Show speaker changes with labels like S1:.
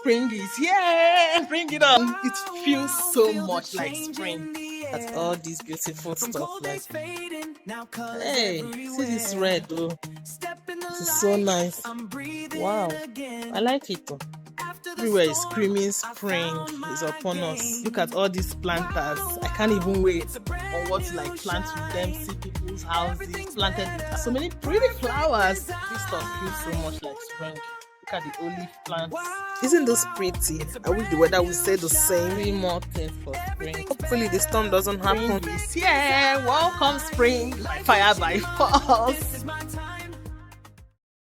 S1: Spring is here. Bring it on. It feels so much like spring. That's all this beautiful stuff. Like, hey, see this red though. It's so nice. Wow, I like it though. Everywhere is screaming spring is upon us. Look at all these planters. I can't even wait on what to like plant with them. See people's houses planted with so many pretty flowers. This stuff feels so much like spring. Look at the olive plants. Isn't this pretty? I wish the weather would say the same. 3 more things for spring. Hopefully the storm doesn't happen. Yeah, welcome spring. Fire by force.